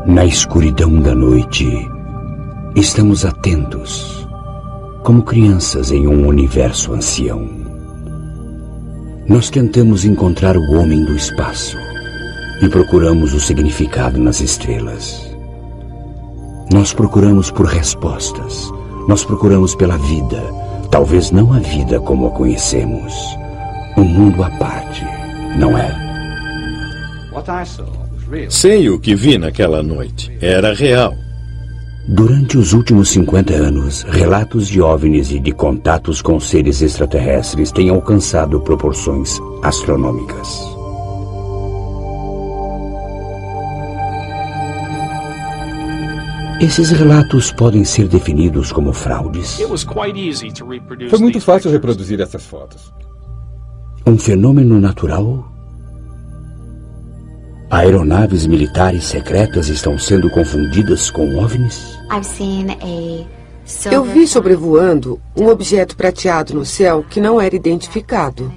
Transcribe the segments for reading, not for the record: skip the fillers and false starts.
Na escuridão da noite, estamos atentos, como crianças em um universo ancião. Nós tentamos encontrar o homem do espaço e procuramos o significado nas estrelas. Nós procuramos por respostas, nós procuramos pela vida, talvez não a vida como a conhecemos. Um mundo à parte, não é? Sei o que vi naquela noite. Era real. Durante os últimos 50 anos, relatos de OVNIs e de contatos com seres extraterrestres têm alcançado proporções astronômicas. Esses relatos podem ser definidos como fraudes. Foi muito fácil reproduzir essas fotos. Um fenômeno natural? Aeronaves militares secretas estão sendo confundidas com OVNIs? Eu vi sobrevoando um objeto prateado no céu que não era identificado.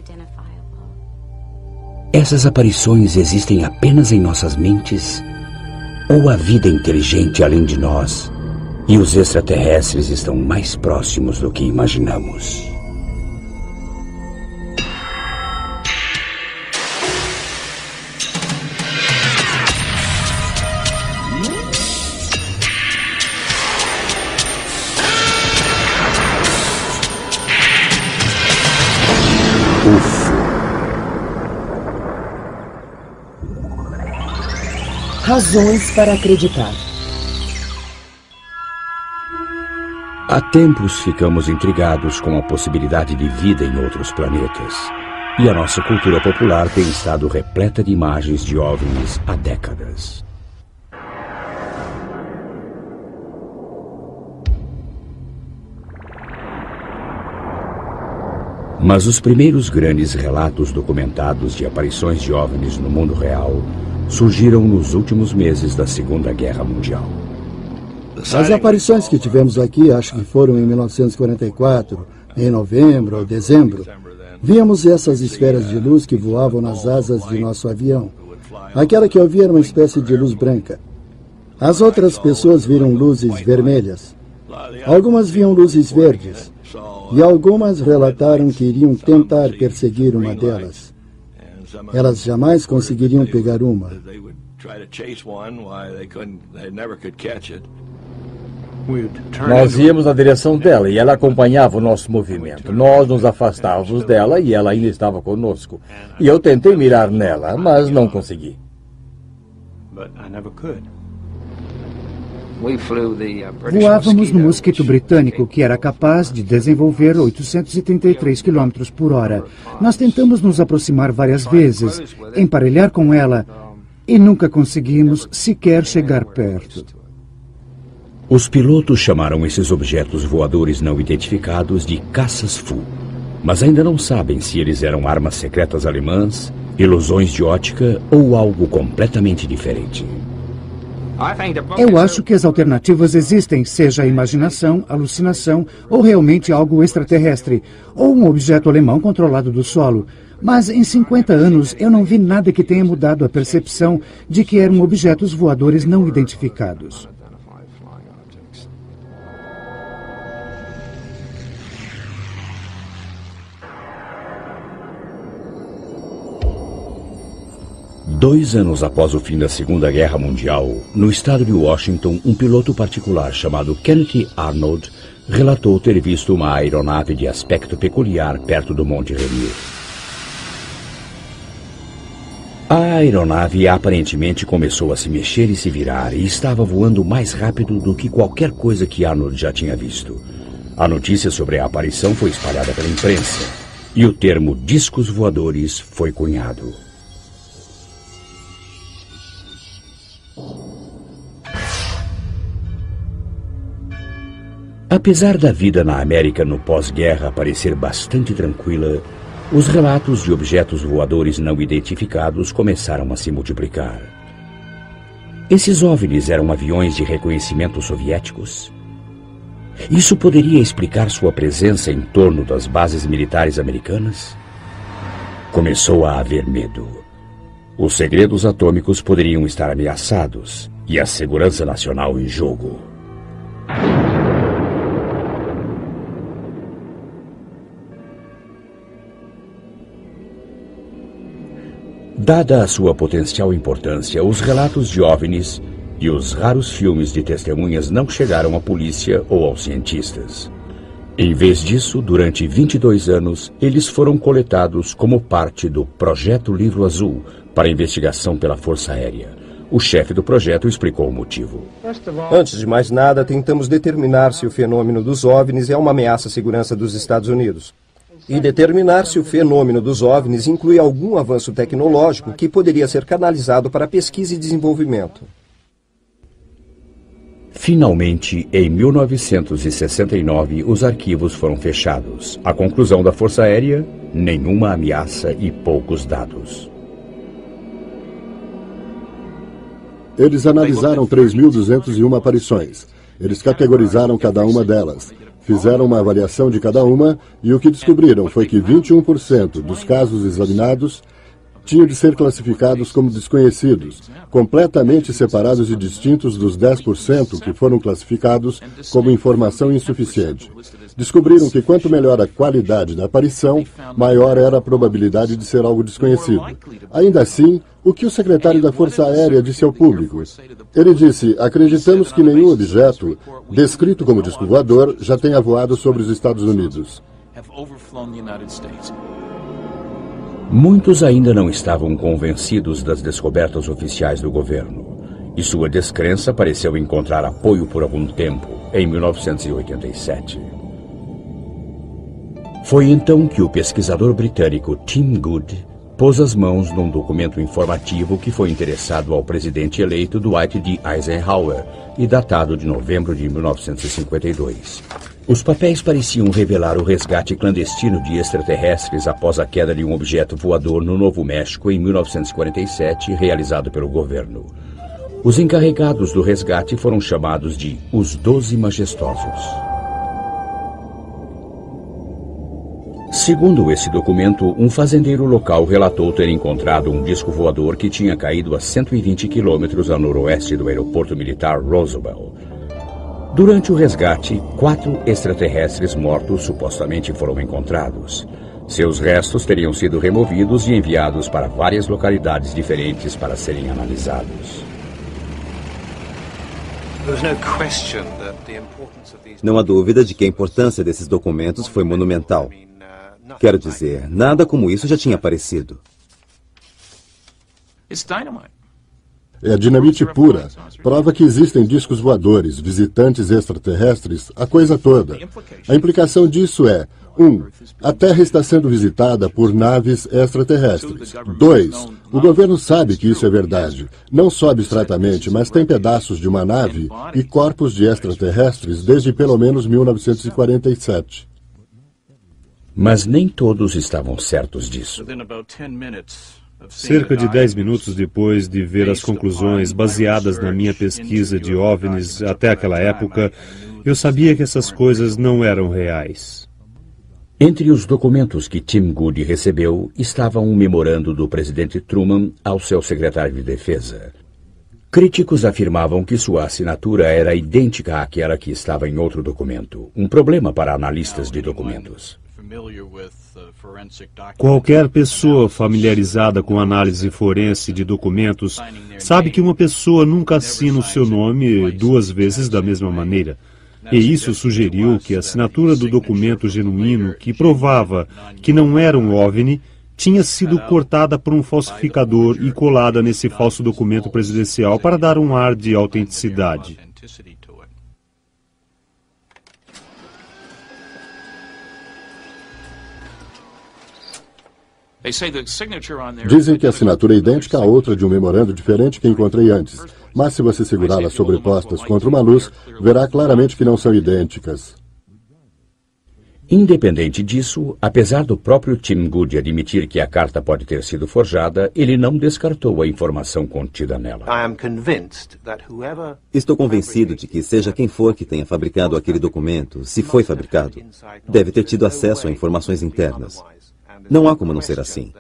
Essas aparições existem apenas em nossas mentes? Ou a vida inteligente além de nós e os extraterrestres estão mais próximos do que imaginamos? Razões para acreditar. Há tempos ficamos intrigados com a possibilidade de vida em outros planetas. E a nossa cultura popular tem estado repleta de imagens de OVNIs há décadas. Mas os primeiros grandes relatos documentados de aparições de OVNIs no mundo real surgiram nos últimos meses da Segunda Guerra Mundial. As aparições que tivemos aqui, acho que foram em 1944, em novembro ou dezembro. Víamos essas esferas de luz que voavam nas asas de nosso avião. Aquela que eu vi era uma espécie de luz branca. As outras pessoas viram luzes vermelhas. Algumas viam luzes verdes. E algumas relataram que iriam tentar perseguir uma delas. Elas jamais conseguiriam pegar uma. Nós íamos na direção dela e ela acompanhava o nosso movimento. Nós nos afastávamos dela e ela ainda estava conosco. E eu tentei mirar nela, mas não consegui. Voávamos no mosquito britânico, que era capaz de desenvolver 833 km por hora. Nós tentamos nos aproximar várias vezes, emparelhar com ela, e nunca conseguimos sequer chegar perto. Os pilotos chamaram esses objetos voadores não identificados de caças Fu, mas ainda não sabem se eles eram armas secretas alemãs, ilusões de ótica ou algo completamente diferente. Eu acho que as alternativas existem, seja a imaginação, alucinação ou realmente algo extraterrestre, ou um objeto alemão controlado do solo. Mas em 50 anos eu não vi nada que tenha mudado a percepção de que eram objetos voadores não identificados. Dois anos após o fim da Segunda Guerra Mundial, no estado de Washington, um piloto particular chamado Kenneth Arnold relatou ter visto uma aeronave de aspecto peculiar perto do Monte Rainier. A aeronave aparentemente começou a se mexer e se virar e estava voando mais rápido do que qualquer coisa que Arnold já tinha visto. A notícia sobre a aparição foi espalhada pela imprensa e o termo discos voadores foi cunhado. Apesar da vida na América no pós-guerra parecer bastante tranquila, os relatos de objetos voadores não identificados começaram a se multiplicar. Esses OVNIs eram aviões de reconhecimento soviéticos? Isso poderia explicar sua presença em torno das bases militares americanas? Começou a haver medo. Os segredos atômicos poderiam estar ameaçados e a segurança nacional em jogo. Dada a sua potencial importância, os relatos de OVNIs e os raros filmes de testemunhas não chegaram à polícia ou aos cientistas. Em vez disso, durante 22 anos, eles foram coletados como parte do Projeto Livro Azul para investigação pela Força Aérea. O chefe do projeto explicou o motivo. Antes de mais nada, tentamos determinar se o fenômeno dos OVNIs é uma ameaça à segurança dos Estados Unidos. E determinar se o fenômeno dos OVNIs inclui algum avanço tecnológico que poderia ser canalizado para pesquisa e desenvolvimento. Finalmente, em 1969, os arquivos foram fechados. A conclusão da Força Aérea: nenhuma ameaça e poucos dados. Eles analisaram 3.201 aparições. Eles categorizaram cada uma delas. Fizeram uma avaliação de cada uma e o que descobriram foi que 21% dos casos examinados tinham de ser classificados como desconhecidos, completamente separados e distintos dos 10% que foram classificados como informação insuficiente. Descobriram que quanto melhor a qualidade da aparição, maior era a probabilidade de ser algo desconhecido. Ainda assim, o que o secretário da Força Aérea disse ao público? Ele disse: acreditamos que nenhum objeto, descrito como disco voador, já tenha voado sobre os Estados Unidos. Muitos ainda não estavam convencidos das descobertas oficiais do governo, e sua descrença pareceu encontrar apoio por algum tempo, em 1987. Foi então que o pesquisador britânico Tim Good pôs as mãos num documento informativo que foi endereçado ao presidente eleito Dwight D. Eisenhower e datado de novembro de 1952. Os papéis pareciam revelar o resgate clandestino de extraterrestres após a queda de um objeto voador no Novo México em 1947, realizado pelo governo. Os encarregados do resgate foram chamados de os 12 Majestosos. Segundo esse documento, um fazendeiro local relatou ter encontrado um disco voador que tinha caído a 120 quilômetros a noroeste do aeroporto militar Roosevelt. Durante o resgate, 4 extraterrestres mortos supostamente foram encontrados. Seus restos teriam sido removidos e enviados para várias localidades diferentes para serem analisados. Não há dúvida de que a importância desses documentos foi monumental. Quero dizer, nada como isso já tinha aparecido. É dinamite pura. Prova que existem discos voadores, visitantes extraterrestres, a coisa toda. A implicação disso é: 1. A Terra está sendo visitada por naves extraterrestres. 2. O governo sabe que isso é verdade. Não só abstratamente, mas tem pedaços de uma nave e corpos de extraterrestres desde pelo menos 1947. Mas nem todos estavam certos disso. Cerca de 10 minutos depois de ver as conclusões baseadas na minha pesquisa de OVNIs até aquela época, eu sabia que essas coisas não eram reais. Entre os documentos que Tim Good recebeu estava um memorando do presidente Truman ao seu secretário de Defesa. Críticos afirmavam que sua assinatura era idêntica àquela que estava em outro documento, um problema para analistas de documentos. Qualquer pessoa familiarizada com análise forense de documentos sabe que uma pessoa nunca assina o seu nome 2 vezes da mesma maneira. E isso sugeriu que a assinatura do documento genuíno, que provava que não era um OVNI, tinha sido cortada por um falsificador e colada nesse falso documento presidencial para dar um ar de autenticidade. Dizem que a assinatura é idêntica a outra de um memorando diferente que encontrei antes. Mas se você segurá-las sobrepostas contra uma luz, verá claramente que não são idênticas. Independente disso, apesar do próprio Tim Good admitir que a carta pode ter sido forjada, ele não descartou a informação contida nela. Estou convencido de que seja quem for que tenha fabricado aquele documento, se foi fabricado, deve ter tido acesso a informações internas. Não há como não ser assim.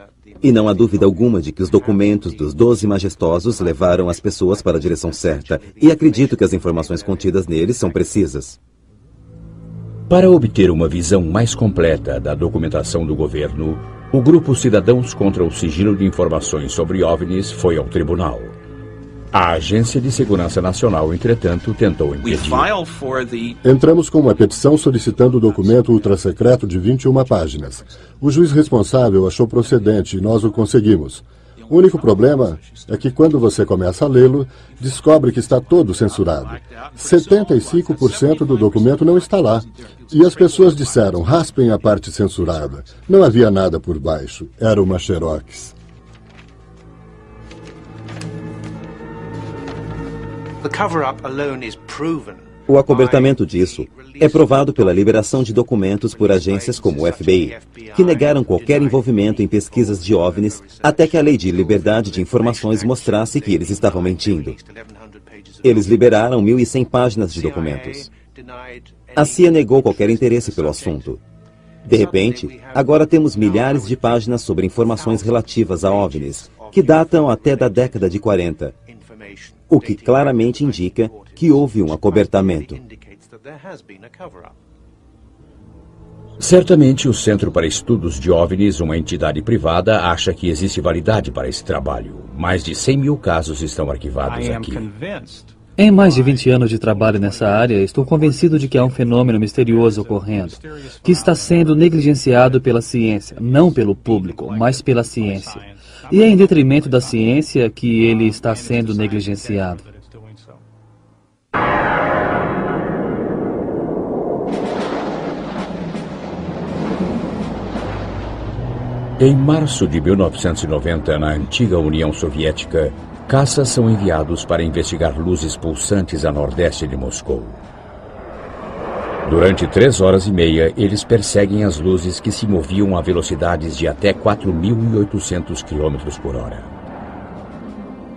E não há dúvida alguma de que os documentos dos 12 majestosos levaram as pessoas para a direção certa, e acredito que as informações contidas neles são precisas. Para obter uma visão mais completa da documentação do governo, o grupo Cidadãos contra o Sigilo de Informações sobre OVNIs foi ao tribunal. A Agência de Segurança Nacional, entretanto, tentou impedir. Entramos com uma petição solicitando o documento ultrassecreto de 21 páginas. O juiz responsável achou procedente e nós o conseguimos. O único problema é que quando você começa a lê-lo, descobre que está todo censurado. 75% do documento não está lá. E as pessoas disseram, raspem a parte censurada. Não havia nada por baixo. Era uma xerox. O acobertamento disso é provado pela liberação de documentos por agências como o FBI, que negaram qualquer envolvimento em pesquisas de OVNIs até que a Lei de Liberdade de Informações mostrasse que eles estavam mentindo. Eles liberaram 1.100 páginas de documentos. A CIA negou qualquer interesse pelo assunto. De repente, agora temos milhares de páginas sobre informações relativas a OVNIs, que datam até da década de 40. O que claramente indica que houve um acobertamento. Certamente o Centro para Estudos de OVNIs, uma entidade privada, acha que existe validade para esse trabalho. Mais de 100 mil casos estão arquivados aqui. Em mais de 20 anos de trabalho nessa área, estou convencido de que há um fenômeno misterioso ocorrendo, que está sendo negligenciado pela ciência, não pelo público, mas pela ciência. E é em detrimento da ciência que ele está sendo negligenciado. Em março de 1990, na antiga União Soviética, caças são enviados para investigar luzes pulsantes a nordeste de Moscou. Durante 3 horas e meia, eles perseguem as luzes que se moviam a velocidades de até 4.800 km por hora.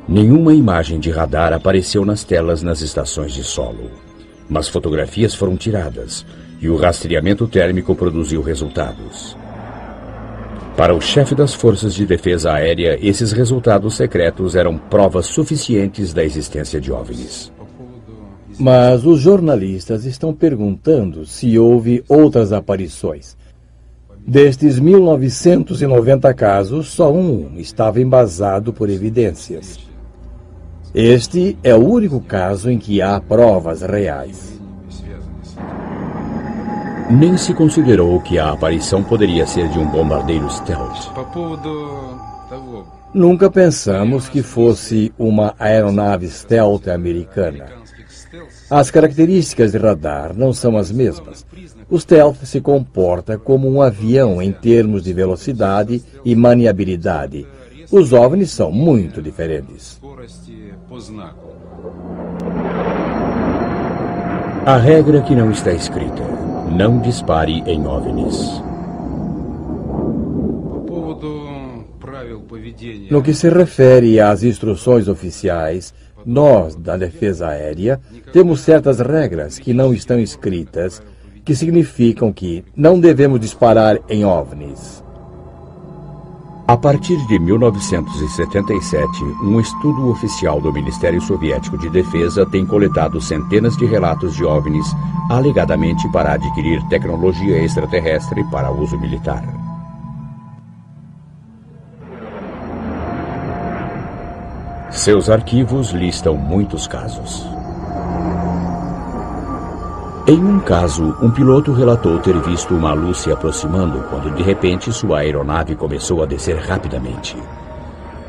Nenhuma imagem de radar apareceu nas telas nas estações de solo, mas fotografias foram tiradas e o rastreamento térmico produziu resultados. Para o chefe das Forças de Defesa Aérea, esses resultados secretos eram provas suficientes da existência de OVNIs. Mas os jornalistas estão perguntando se houve outras aparições. Destes 1990 casos, só um estava embasado por evidências. Este é o único caso em que há provas reais. Nem se considerou que a aparição poderia ser de um bombardeiro stealth. Nunca pensamos que fosse uma aeronave stealth americana. As características de radar não são as mesmas. O stealth se comporta como um avião em termos de velocidade e maniabilidade. Os OVNIs são muito diferentes. A regra que não está escrita: não dispare em OVNIs. No que se refere às instruções oficiais, nós, da Defesa Aérea, temos certas regras que não estão escritas, que significam que não devemos disparar em OVNIs. A partir de 1977, um estudo oficial do Ministério Soviético de Defesa tem coletado centenas de relatos de OVNIs, alegadamente para adquirir tecnologia extraterrestre para uso militar. Seus arquivos listam muitos casos. Em um caso, um piloto relatou ter visto uma luz se aproximando quando de repente sua aeronave começou a descer rapidamente.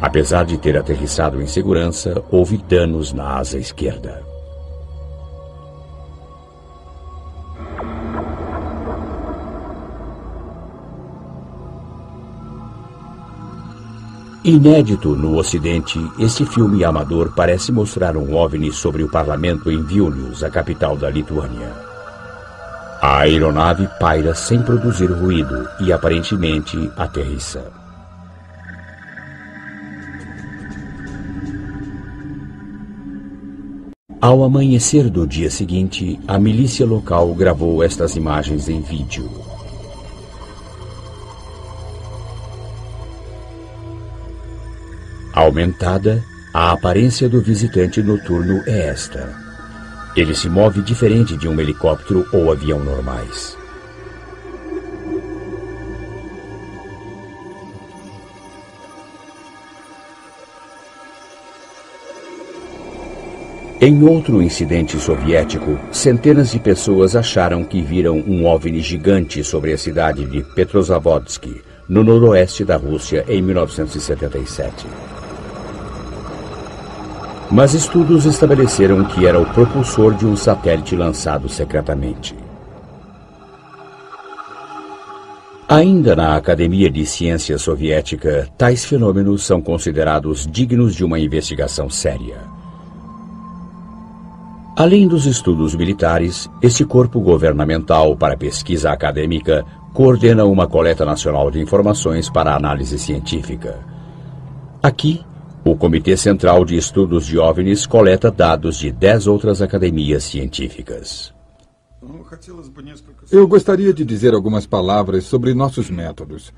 Apesar de ter aterrissado em segurança, houve danos na asa esquerda. Inédito no Ocidente, esse filme amador parece mostrar um OVNI sobre o parlamento em Vilnius, a capital da Lituânia. A aeronave paira sem produzir ruído e aparentemente aterrissa. Ao amanhecer do dia seguinte, a milícia local gravou estas imagens em vídeo. Aumentada, a aparência do visitante noturno é esta. Ele se move diferente de um helicóptero ou avião normais. Em outro incidente soviético, centenas de pessoas acharam que viram um OVNI gigante sobre a cidade de Petrozavodsk, no noroeste da Rússia, em 1977. Mas estudos estabeleceram que era o propulsor de um satélite lançado secretamente. Ainda na Academia de Ciência Soviética, tais fenômenos são considerados dignos de uma investigação séria. Além dos estudos militares, este corpo governamental para pesquisa acadêmica coordena uma coleta nacional de informações para análise científica. Aqui, o Comitê Central de Estudos de OVNIs coleta dados de 10 outras academias científicas. Eu gostaria de dizer algumas palavras sobre nossos métodos.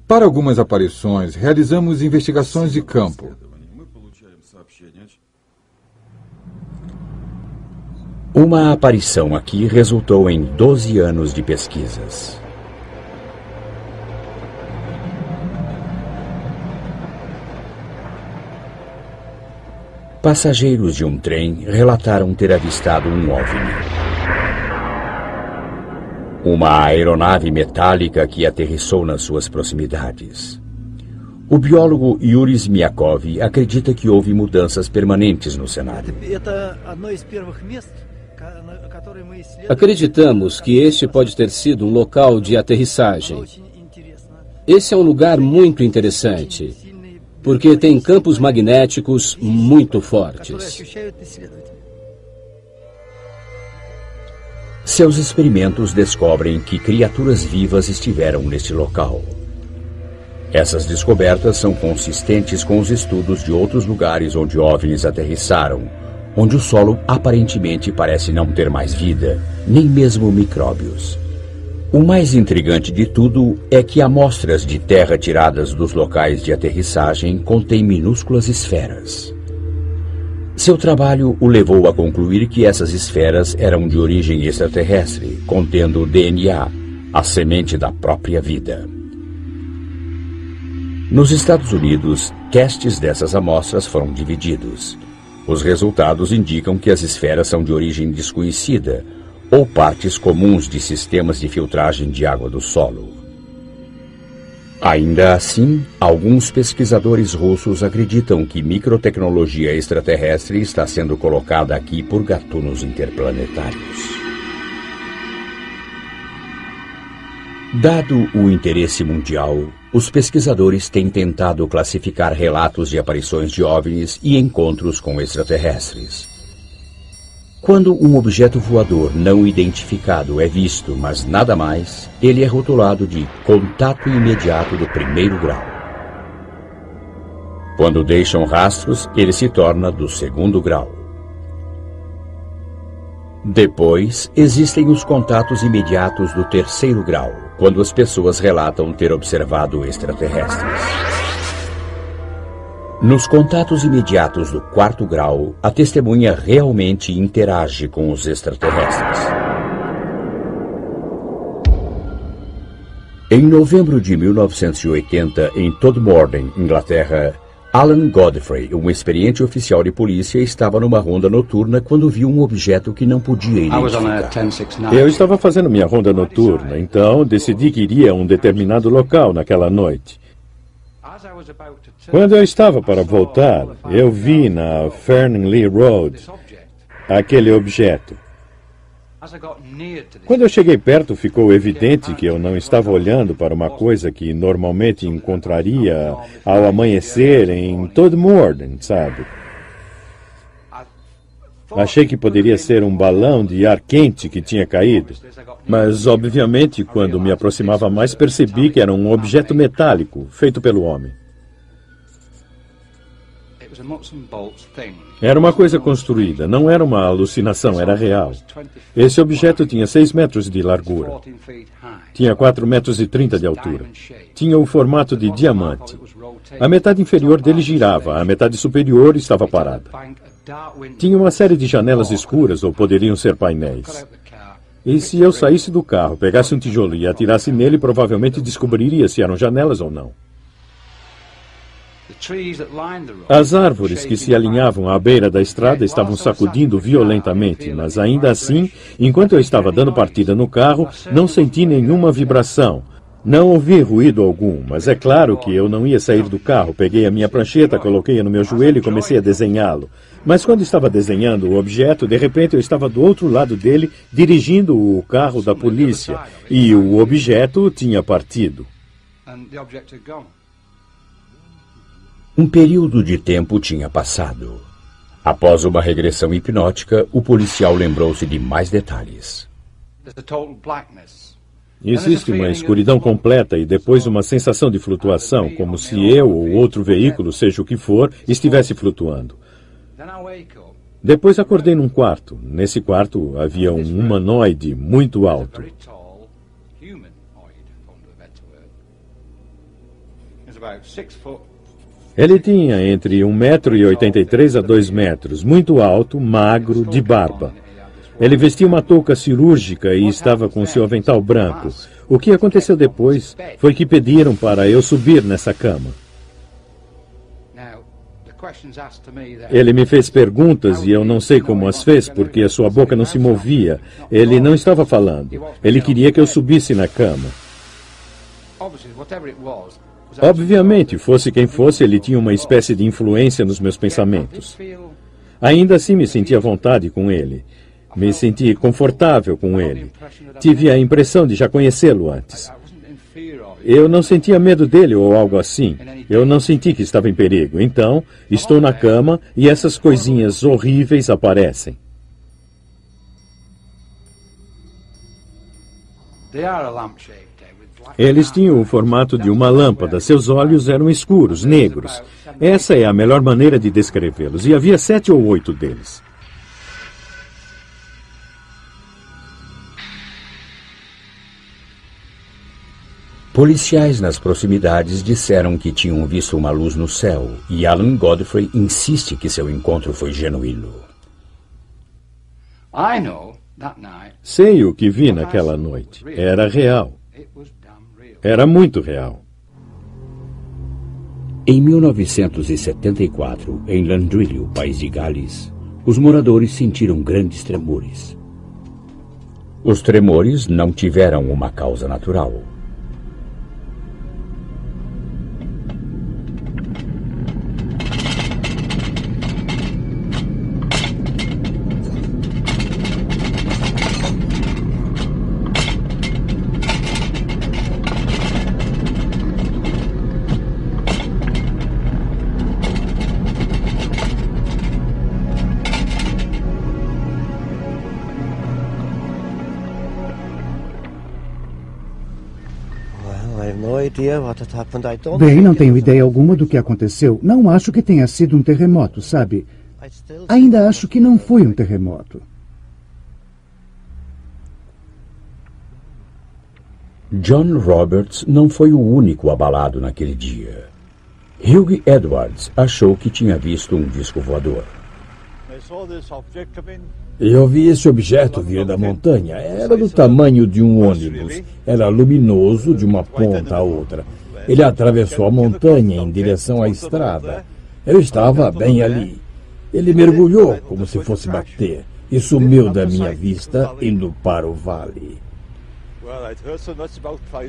Para algumas aparições, realizamos investigações de campo. Uma aparição aqui resultou em 12 anos de pesquisas. Passageiros de um trem relataram ter avistado um OVNI. Uma aeronave metálica que aterrissou nas suas proximidades. O biólogo Yuri Zmiakov acredita que houve mudanças permanentes no cenário. Acreditamos que este pode ter sido um local de aterrissagem. Esse é um lugar muito interessante, porque tem campos magnéticos muito fortes. Seus experimentos descobrem que criaturas vivas estiveram neste local. Essas descobertas são consistentes com os estudos de outros lugares onde OVNIs aterrissaram, onde o solo aparentemente parece não ter mais vida, nem mesmo micróbios. O mais intrigante de tudo é que amostras de terra tiradas dos locais de aterrissagem contêm minúsculas esferas. Seu trabalho o levou a concluir que essas esferas eram de origem extraterrestre, contendo DNA, a semente da própria vida. Nos Estados Unidos, testes dessas amostras foram divididos. Os resultados indicam que as esferas são de origem desconhecida ou partes comuns de sistemas de filtragem de água do solo. Ainda assim, alguns pesquisadores russos acreditam que microtecnologia extraterrestre está sendo colocada aqui por gatunos interplanetários. Dado o interesse mundial, os pesquisadores têm tentado classificar relatos de aparições de OVNIs e encontros com extraterrestres. Quando um objeto voador não identificado é visto, mas nada mais, ele é rotulado de contato imediato do primeiro grau. Quando deixam rastros, ele se torna do segundo grau. Depois, existem os contatos imediatos do terceiro grau, quando as pessoas relatam ter observado extraterrestres. Nos contatos imediatos do quarto grau, a testemunha realmente interage com os extraterrestres. Em novembro de 1980, em Todmorden, Inglaterra, Alan Godfrey, um experiente oficial de polícia, estava numa ronda noturna quando viu um objeto que não podia identificar. Eu estava fazendo minha ronda noturna, então decidi que iria a um determinado local naquela noite. Quando eu estava para voltar, eu vi na Fernley Road aquele objeto. Quando eu cheguei perto, ficou evidente que eu não estava olhando para uma coisa que normalmente encontraria ao amanhecer em Todmorden, sabe? Achei que poderia ser um balão de ar quente que tinha caído, mas, obviamente, quando me aproximava mais, percebi que era um objeto metálico, feito pelo homem. Era uma coisa construída, não era uma alucinação, era real. Esse objeto tinha 6 metros de largura. Tinha 4,30 metros de altura. Tinha o formato de diamante. A metade inferior dele girava, a metade superior estava parada. Tinha uma série de janelas escuras, ou poderiam ser painéis. E se eu saísse do carro, pegasse um tijolo e atirasse nele, provavelmente descobriria se eram janelas ou não. As árvores que se alinhavam à beira da estrada estavam sacudindo violentamente, mas ainda assim, enquanto eu estava dando partida no carro, não senti nenhuma vibração. Não ouvi ruído algum, mas é claro que eu não ia sair do carro. Peguei a minha prancheta, coloquei-a no meu joelho e comecei a desenhá-lo. Mas quando estava desenhando o objeto, de repente eu estava do outro lado dele, dirigindo o carro da polícia, e o objeto tinha partido. Um período de tempo tinha passado. Após uma regressão hipnótica, o policial lembrou-se de mais detalhes. Existe uma escuridão completa e depois uma sensação de flutuação, como se eu ou outro veículo, seja o que for, estivesse flutuando. Depois acordei num quarto. Nesse quarto havia um humanoide muito alto. Ele tinha entre 1,83 m a 2 metros, muito alto, magro, de barba. Ele vestia uma touca cirúrgica e estava com seu avental branco. O que aconteceu depois foi que pediram para eu subir nessa cama. Ele me fez perguntas e eu não sei como as fez, porque a sua boca não se movia. Ele não estava falando. Ele queria que eu subisse na cama. Obviamente, fosse quem fosse, ele tinha uma espécie de influência nos meus pensamentos. Ainda assim me senti à vontade com ele. Me senti confortável com ele. Tive a impressão de já conhecê-lo antes. Eu não sentia medo dele ou algo assim. Eu não senti que estava em perigo. Então, estou na cama e essas coisinhas horríveis aparecem. Eles tinham o formato de uma lâmpada. Seus olhos eram escuros, negros. Essa é a melhor maneira de descrevê-los. E havia 7 ou 8 deles. Policiais nas proximidades disseram que tinham visto uma luz no céu, e Alan Godfrey insiste que seu encontro foi genuíno. Sei o que vi naquela noite. Era real. Era muito real. Em 1974, em Landrillo, país de Gales, os moradores sentiram grandes tremores. Os tremores não tiveram uma causa natural. Bem, não tenho ideia alguma do que aconteceu. Não acho que tenha sido um terremoto, sabe? Ainda acho que não foi um terremoto. John Roberts não foi o único abalado naquele dia. Hugh Edwards achou que tinha visto um disco voador. Eu vi esse objeto vir da montanha. Era do tamanho de um ônibus. Era luminoso de uma ponta a outra. Ele atravessou a montanha em direção à estrada. Eu estava bem ali. Ele mergulhou como se fosse bater e sumiu da minha vista indo para o vale.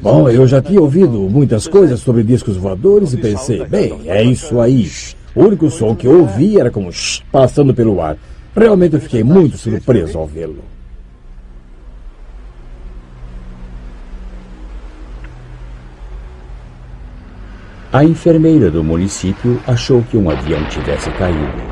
Bom, eu já tinha ouvido muitas coisas sobre discos voadores e pensei, bem, é isso aí. O único som que eu ouvi era como passando pelo ar. Realmente eu fiquei muito surpreso ao vê-lo. A enfermeira do município achou que um avião tivesse caído.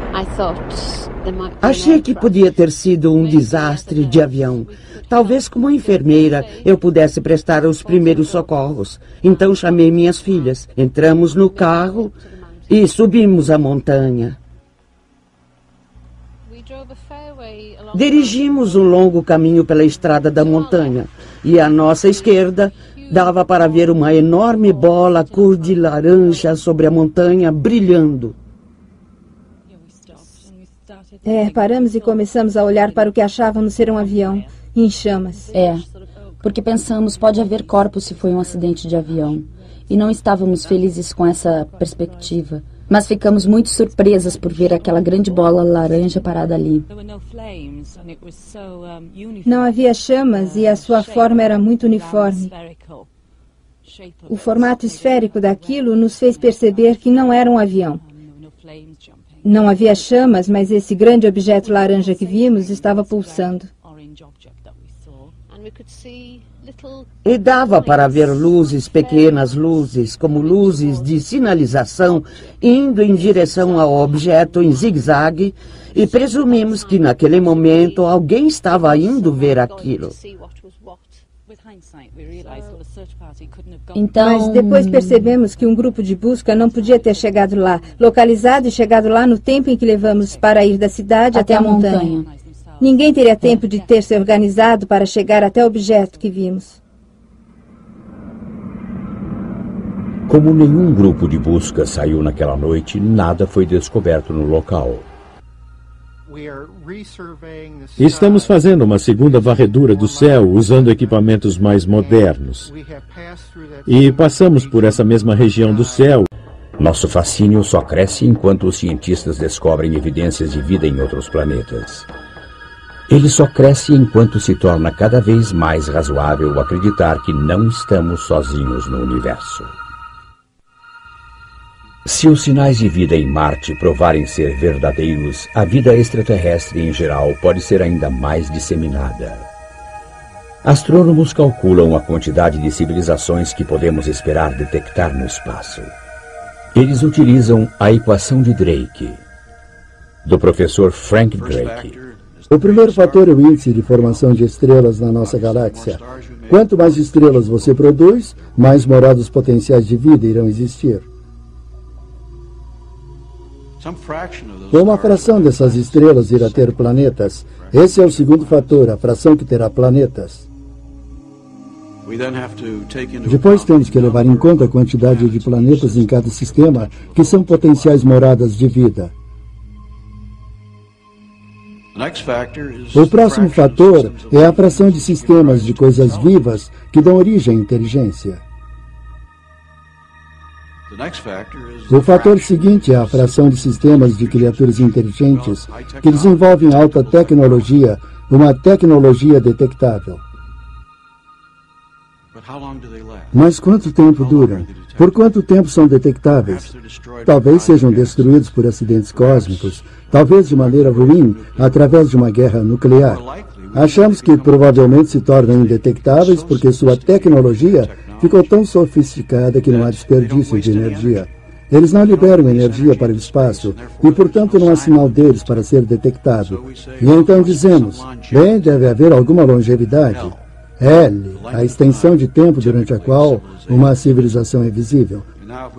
Achei que podia ter sido um desastre de avião. Talvez como enfermeira eu pudesse prestar os primeiros socorros. Então chamei minhas filhas. Entramos no carro e subimos a montanha. Dirigimos um longo caminho pela estrada da montanha e à nossa esquerda dava para ver uma enorme bola cor de laranja sobre a montanha brilhando. Paramos e começamos a olhar para o que achávamos ser um avião em chamas. Porque pensamos, pode haver corpos se foi um acidente de avião. E não estávamos felizes com essa perspectiva. Mas ficamos muito surpresas por ver aquela grande bola laranja parada ali. Não havia chamas e a sua forma era muito uniforme. O formato esférico daquilo nos fez perceber que não era um avião. Não havia chamas, mas esse grande objeto laranja que vimos estava pulsando. E dava para ver luzes, pequenas luzes, como luzes de sinalização, indo em direção ao objeto em zigue-zague, e presumimos que naquele momento alguém estava indo ver aquilo. Mas depois percebemos que um grupo de busca não podia ter chegado lá, localizado e chegado lá no tempo em que levamos para ir da cidade até a montanha. Ninguém teria tempo de ter se organizado para chegar até o objeto que vimos. Como nenhum grupo de busca saiu naquela noite, nada foi descoberto no local. Estamos fazendo uma segunda varredura do céu usando equipamentos mais modernos. E passamos por essa mesma região do céu. Nosso fascínio só cresce enquanto os cientistas descobrem evidências de vida em outros planetas. Ele só cresce enquanto se torna cada vez mais razoável acreditar que não estamos sozinhos no universo. Se os sinais de vida em Marte provarem ser verdadeiros, a vida extraterrestre em geral pode ser ainda mais disseminada. Astrônomos calculam a quantidade de civilizações que podemos esperar detectar no espaço. Eles utilizam a equação de Drake, do professor Frank Drake. O primeiro fator é o índice de formação de estrelas na nossa galáxia. Quanto mais estrelas você produz, mais morados potenciais de vida irão existir. Uma fração dessas estrelas irá ter planetas. Esse é o segundo fator, a fração que terá planetas. Depois temos que levar em conta a quantidade de planetas em cada sistema que são potenciais moradas de vida. O próximo fator é a fração de sistemas de coisas vivas que dão origem à inteligência. O fator seguinte é a fração de sistemas de criaturas inteligentes que desenvolvem alta tecnologia, uma tecnologia detectável. Mas quanto tempo duram? Por quanto tempo são detectáveis? Talvez sejam destruídos por acidentes cósmicos, talvez de maneira ruim, através de uma guerra nuclear. Achamos que provavelmente se tornam indetectáveis porque sua tecnologia ficou tão sofisticada que não há desperdício de energia. Eles não liberam energia para o espaço e, portanto, não há sinal deles para ser detectado. E então dizemos, bem, deve haver alguma longevidade. L, a extensão de tempo durante a qual uma civilização é visível.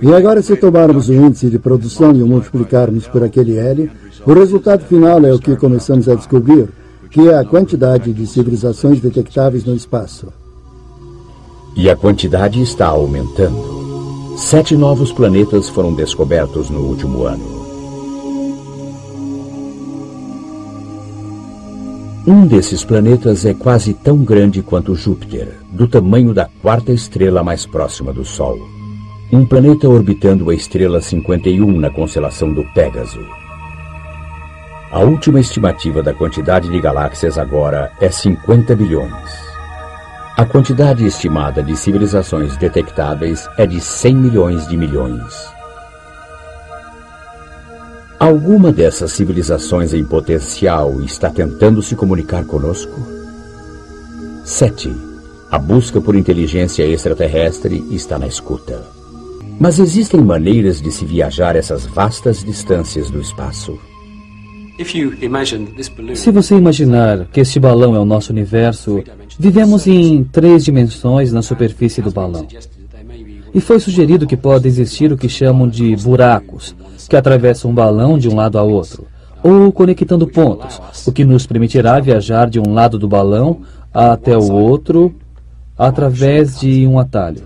E agora, se tomarmos o índice de produção e o multiplicarmos por aquele L, o resultado final é o que começamos a descobrir, que é a quantidade de civilizações detectáveis no espaço. E a quantidade está aumentando. 7 novos planetas foram descobertos no último ano. Um desses planetas é quase tão grande quanto Júpiter, do tamanho da quarta estrela mais próxima do Sol. Um planeta orbitando a estrela 51 na constelação do Pégaso. A última estimativa da quantidade de galáxias agora é 50 bilhões. A quantidade estimada de civilizações detectáveis é de 100 milhões de milhões. Alguma dessas civilizações em potencial está tentando se comunicar conosco? 7. A busca por inteligência extraterrestre está na escuta. Mas existem maneiras de se viajar essas vastas distâncias do espaço? Se você imaginar que este balão é o nosso universo, vivemos em 3 dimensões na superfície do balão. E foi sugerido que pode existir o que chamam de buracos, que atravessam um balão de um lado a outro, ou conectando pontos, o que nos permitirá viajar de um lado do balão até o outro através de um atalho.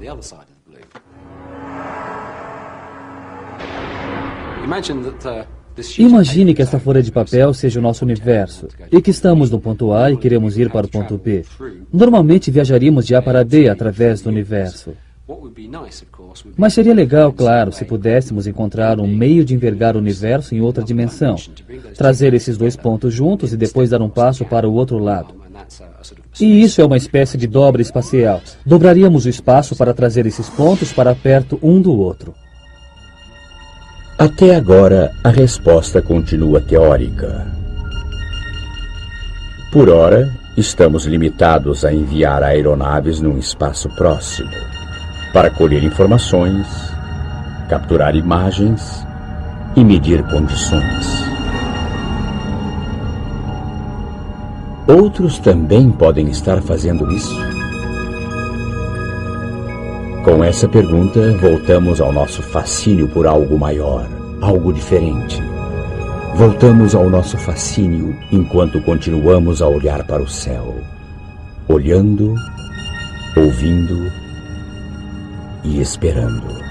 Imagine que esta folha de papel seja o nosso universo e que estamos no ponto A e queremos ir para o ponto B. Normalmente viajaríamos de A para B através do universo. Mas seria legal, claro, se pudéssemos encontrar um meio de envergar o universo em outra dimensão, trazer esses dois pontos juntos e depois dar um passo para o outro lado. E isso é uma espécie de dobra espacial. Dobraríamos o espaço para trazer esses pontos para perto um do outro. Até agora, a resposta continua teórica. Por ora, estamos limitados a enviar aeronaves num espaço próximo, para colher informações, capturar imagens e medir condições. Outros também podem estar fazendo isso? Com essa pergunta, voltamos ao nosso fascínio por algo maior, algo diferente. Voltamos ao nosso fascínio enquanto continuamos a olhar para o céu, olhando, ouvindo e esperando.